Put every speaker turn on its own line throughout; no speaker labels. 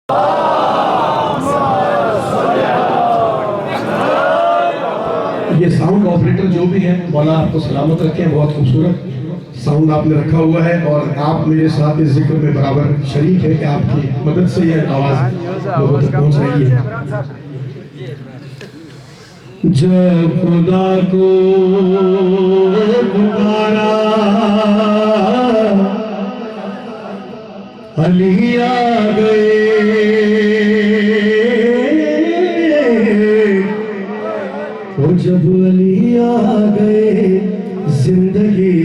ये sound operator जो भी है, मौला आपको सलामत रखे। बहुत खूबसूरत साउंड आपने रखा हुआ है और आप मेरे साथ इस जिक्र में बराबर शरीक है कि आपकी मदद से यह आवाज़ लोगों तक पहुंच रही है। जब खुदा को पुकारा अली आ गए, और जब अली आ गए जिंदगी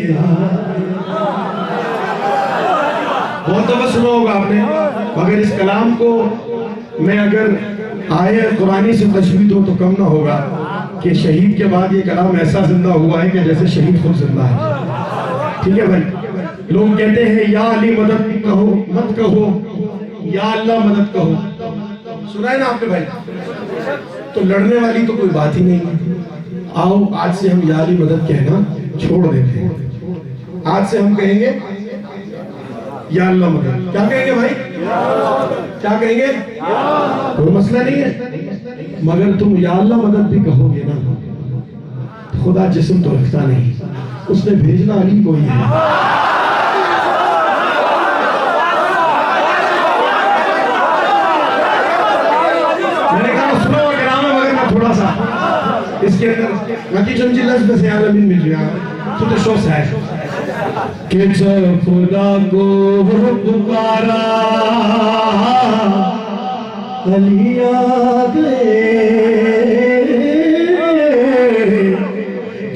बहुत दफा सुना होगा आपने, मगर इस कलाम को मैं अगर आयत कुरानी से तशबीह दूं तो कम ना होगा कि शहीद के बाद ये कलाम ऐसा जिंदा हुआ है कि जैसे शहीद खुद जिंदा है। ठीक है भाई, लोग कहते हैं या अली मदद कहो मत कहो, या अल्लाह मदद कहो, सुना है ना आपने भाई? तो लड़ने वाली तो कोई बात ही नहीं है। आओ आज से हम या अली मदद कहना छोड़ देते हैं। आज से हम कहेंगे या अल्लाह मदद। क्या कहेंगे भाई? क्या कहेंगे? कोई मसला नहीं है, मगर तुम या अल्लाह मदद भी कहोगे ना, खुदा जिस्म तो रखता नहीं, उसने भेजना अली को ही है। मैंने कहा सुनो कलाम है, मगर मैं थोड़ा सा इसके अंदर नकी चमचिल्ला से आलमीन मिल गया तो शो है कि जब खुदा को पुकारा अली आ गए,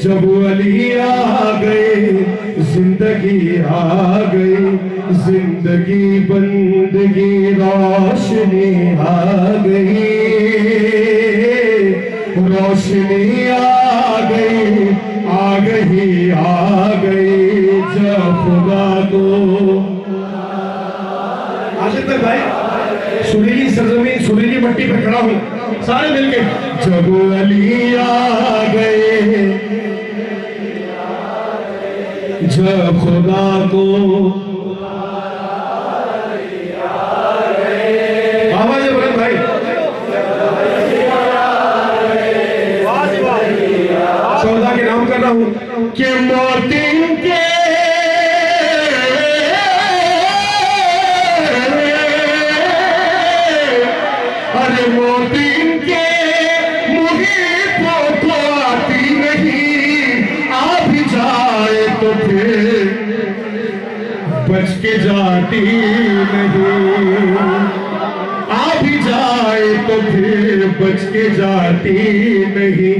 जब अली आ गए जिंदगी आ गई, जिंदगी बंदगी रोशनी आ गई, रोशनी आ गई, आ गई, आ गई जब खुदा को। आखिर तक भाई सुरीली सरजमीन सुरीली मट्टी पे खड़ा हूं सारे मिलके, जब अली आ गए, जब खुदा को आवाज बोले भाई, सौदा के नाम कर रहा हूं कि मोतिन के अरे मोतिन के मुहीबों को आती नहीं, आ भी जाए तो फिर बच के जाती नहीं, आ भी जाए तो फिर बच के जाती नहीं।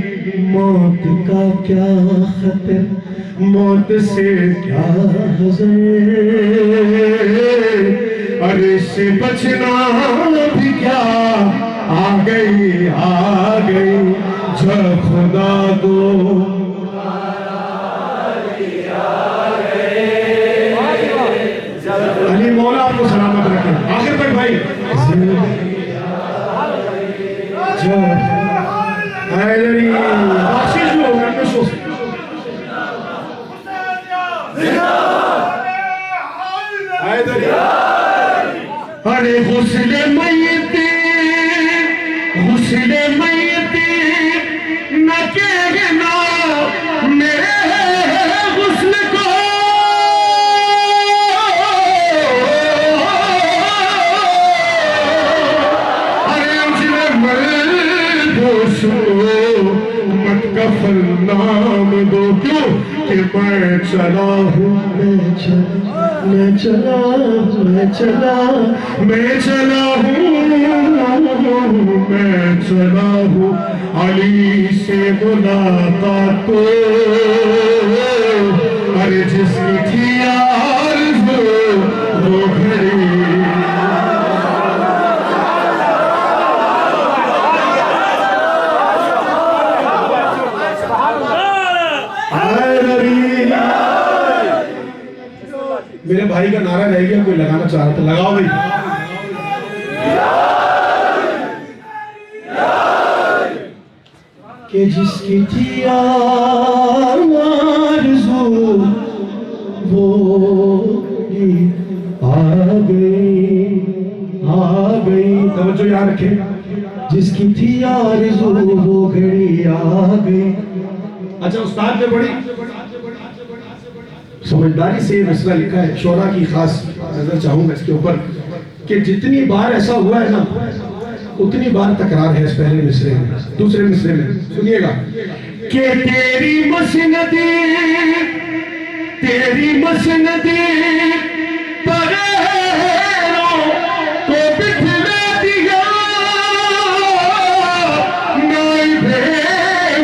मौत का क्या खतर, मौत से क्या हज़र, अरे से बचना भी क्या, आ गई, आ गई जब खुदा को। अली मौला आपको सलामत रखे आखिर तक भाई। अरे हुस्ने मय्यती, हुस्ने मय्यती न कहना मेरे हुस्न को, अरे उजले मलबूस मत कफल नाम दो, क्यों कि मैं चला हूँ, मैं चला, मैं चला, मैं चला, मैं चला हूँ, मैं चला हूँ अली से मुलाकात को, अरे जिसकी थी आरज़ू वो घड़ी। मेरे भाई का नारा रह गया, कोई लगाना चाह रहा था, लगाओ भाई। कि जिसकी थी आरज़ू वो आ गई, आ गई। याद रखें, जिसकी थी आरज़ू वो घड़ी आ गई। अच्छा, उस्ताद ने बड़ी समझदारी से मसला लिखा है, शोरा की खास नजर चाहूंगा इसके ऊपर कि जितनी बार ऐसा हुआ है ना, उतनी बार तकरार है इस पहले मिसरे में। दूसरे मिसरे में सुनिएगा कि तेरी मसनदी पैरों को बिठला दिया, नाइबे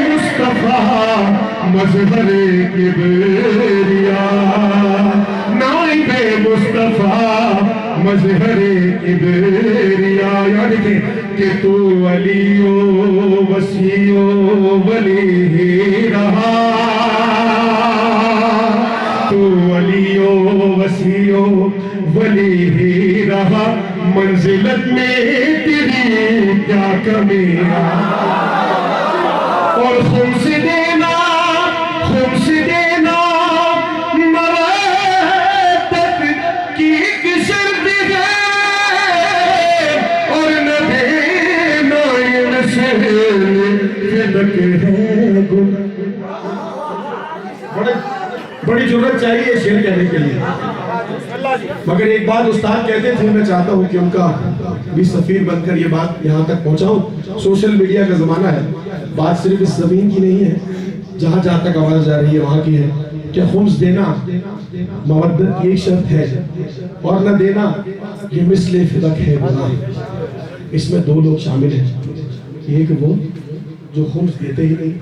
मुस्तफा मजहरे किबरिया, नाइबे मुस्तफा मजहरे किबरिया। यानी कि तू वलियो वसियो वली ही रहा, तू वलियो वसियो वली ही रहा, मंजिलत में तेरी क्या कमी है। और खुम्स देना मरतब की शर्त है, और न देना ये नशे फिदक है गुनाह। बड़ी जरूरत चाहिए शेर कहने के लिए, मगर एक बात उस्ताद कहते थे, मैं चाहता हूँ कि उनका भी सफीर बनकर ये बात यहाँ तक पहुँचाऊँ। सोशल मीडिया का जमाना है, बात सिर्फ इस जमीन की नहीं है, जहाँ जहाँ तक आवाज जा रही है वहाँ की है कि खुम्स देना मवद्दत की एक शर्त है, और न देना ये मिसले फिदक है गुनाह। इसमें दो लोग शामिल हैं, एक वो जो खुम्स देते ही नहीं,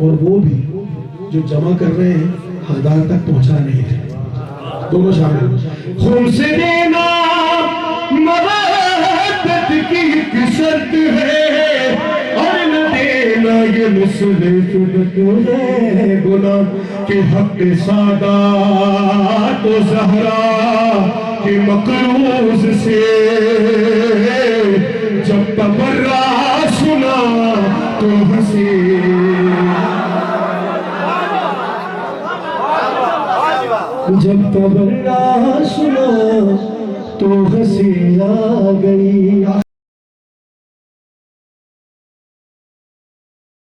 और वो भी जो जमा कर रहे हैं हकदार तक पहुंचा नहीं है। दोनों शामिल। खुम्स देना मवद्दत की शर्त है, और न देना ये मिसले फिदक है गुनाह। के हक सादा तो ज़हरा के मकरूज से जब तबर्रा सुना तो हंसी, जब तबर्रा सुना तो हंसी आ गई।